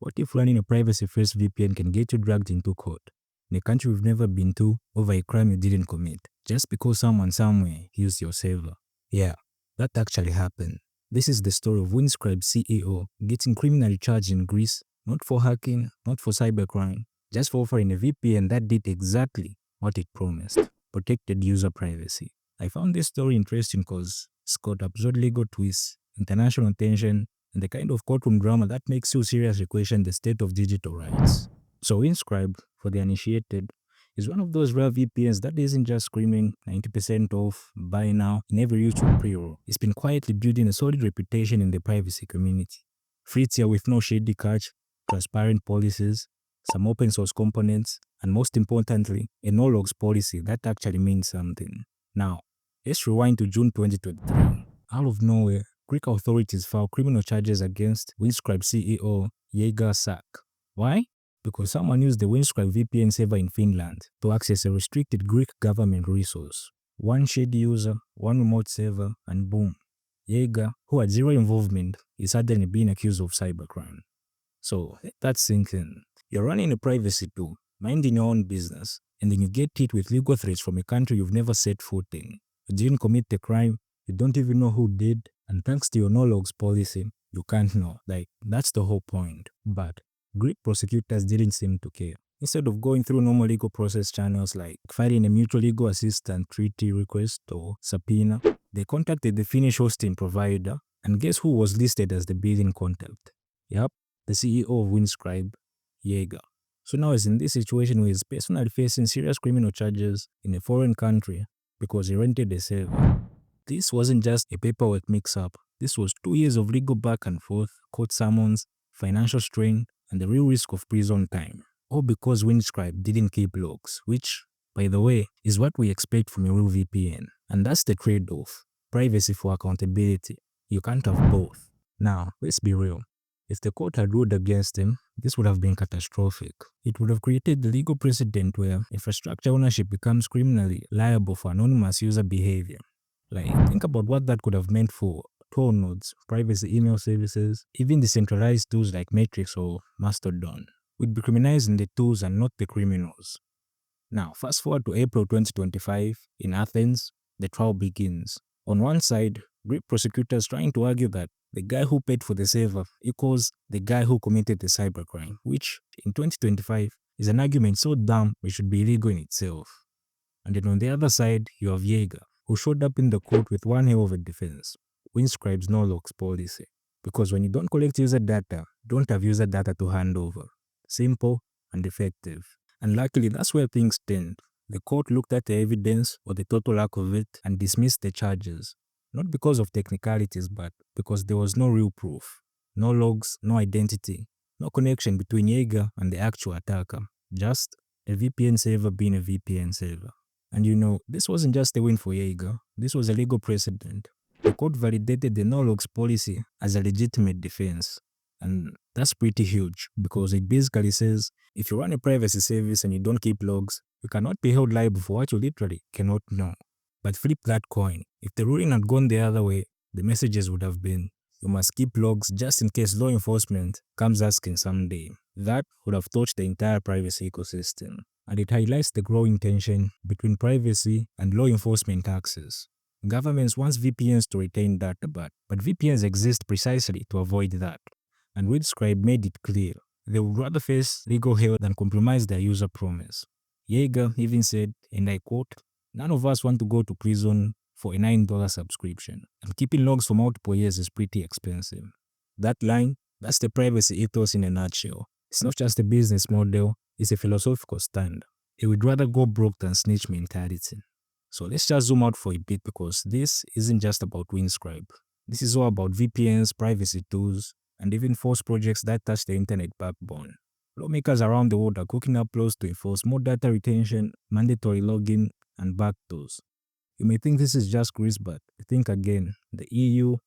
What if running a privacy-first VPN can get you dragged into court in a country you've never been to over a crime you didn't commit, just because someone somewhere used your server? Yeah, that actually happened. This is the story of Windscribe CEO getting criminally charged in Greece, not for hacking, not for cybercrime, just for offering a VPN that did exactly what it promised: protected user privacy. I found this story interesting because it's got absurd legal twists, international tension, and the kind of courtroom drama that makes you seriously question the state of digital rights. So Windscribe, for the uninitiated, is one of those rare VPNs that isn't just screaming 90% off, buy now, in every YouTube pre-roll. It's been quietly building a solid reputation in the privacy community. Free tier with no shady catch, transparent policies, some open source components, and most importantly, a no logs policy that actually means something. Now, let's rewind to June 2023. Out of nowhere, Greek authorities filed criminal charges against Windscribe CEO Yega Sak. Why? Because someone used the Windscribe VPN server in Finland to access a restricted Greek government resource. One shady user, one remote server, and boom. Yega, who had zero involvement, is suddenly being accused of cybercrime. So let that sink in. You're running a privacy tool, minding your own business, and then you get hit with legal threats from a country you've never set foot in. You didn't commit the crime, you don't even know who did, and thanks to your no logs policy, you can't know. That's the whole point. But Greek prosecutors didn't seem to care. Instead of going through normal legal process channels like filing a mutual legal assistance treaty request or subpoena, they contacted the Finnish hosting provider, and guess who was listed as the billing contact? Yep, the CEO of Windscribe, Yega. So now he's in this situation where he's personally facing serious criminal charges in a foreign country because he rented a server. This wasn't just a paperwork mix-up. This was 2 years of legal back and forth, court summons, financial strain, and the real risk of prison time. All because Windscribe didn't keep logs, which, by the way, is what we expect from a real VPN. And that's the trade-off. Privacy for accountability. You can't have both. Now, let's be real. If the court had ruled against him, this would have been catastrophic. It would have created the legal precedent where infrastructure ownership becomes criminally liable for anonymous user behavior. Think about what that could have meant for Tor nodes, privacy email services, even decentralized tools like Matrix or Mastodon. We'd be criminalizing the tools and not the criminals. Now, fast forward to April 2025, in Athens, the trial begins. On one side, Greek prosecutors trying to argue that the guy who paid for the server equals the guy who committed the cybercrime, which, in 2025, is an argument so dumb it should be illegal in itself. And then on the other side, you have Yega, who showed up in the court with one hell of a defense: Windscribe's no logs policy. Because when you don't collect user data, don't have user data to hand over. Simple and effective. And luckily, that's where things stand. The court looked at the evidence, or the total lack of it, and dismissed the charges. Not because of technicalities, but because there was no real proof. No logs, no identity, no connection between Yega and the actual attacker. Just a VPN server being a VPN server. And this wasn't just a win for Yega, this was a legal precedent. The court validated the no logs policy as a legitimate defense. And that's pretty huge, because it basically says, if you run a privacy service and you don't keep logs, you cannot be held liable for what you literally cannot know. But flip that coin. If the ruling had gone the other way, the messages would have been, you must keep logs just in case law enforcement comes asking someday. That would have touched the entire privacy ecosystem. And it highlights the growing tension between privacy and law enforcement access. Governments want VPNs to retain data, but VPNs exist precisely to avoid that. And Windscribe made it clear they would rather face legal hell than compromise their user promise. Yega even said, and I quote, "None of us want to go to prison for a $9 subscription, and keeping logs for multiple years is pretty expensive." That line, that's the privacy ethos in a nutshell. It's not just a business model, it's a philosophical stand. It would rather go broke than snitch mentality. So let's just zoom out for a bit, because this isn't just about Windscribe. This is all about VPNs, privacy tools, and even force projects that touch the internet backbone. Lawmakers around the world are cooking up laws to enforce more data retention, mandatory login, and backdoors. You may think this is just Greece, but think again. The EU,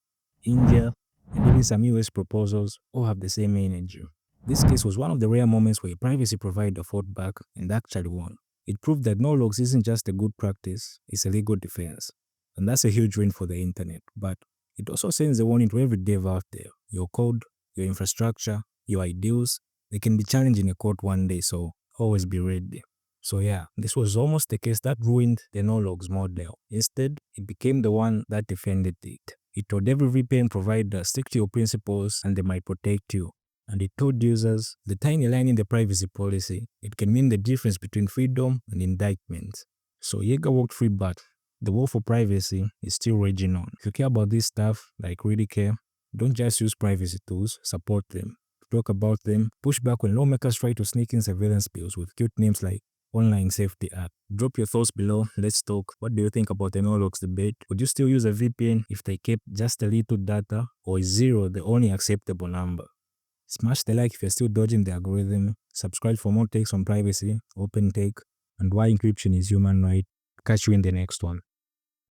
India, and even some US proposals all have the same energy. This case was one of the rare moments where a privacy provider fought back and actually won. It proved that no logs isn't just a good practice, it's a legal defense. And that's a huge win for the internet. But it also sends a warning to every dev out there. Your code, your infrastructure, your ideals, they can be challenged in a court one day, so always be ready. So yeah, this was almost the case that ruined the no logs model. Instead, it became the one that defended it. It told every VPN provider, stick to your principles and they might protect you. And it told users, the tiny line in the privacy policy, it can mean the difference between freedom and indictment. So Jaeger walked free, but the war for privacy is still raging on. If you care about this stuff, like really care, don't just use privacy tools, support them. Talk about them, push back when lawmakers try to sneak in surveillance bills with cute names like Online Safety Act. Drop your thoughts below, let's talk. What do you think about the no-logs debate? Would you still use a VPN if they kept just a little data, or is 0 the only acceptable number? Smash the like if you're still dodging the algorithm. Subscribe for more takes on privacy, open tech, and why encryption is human right. Catch you in the next one.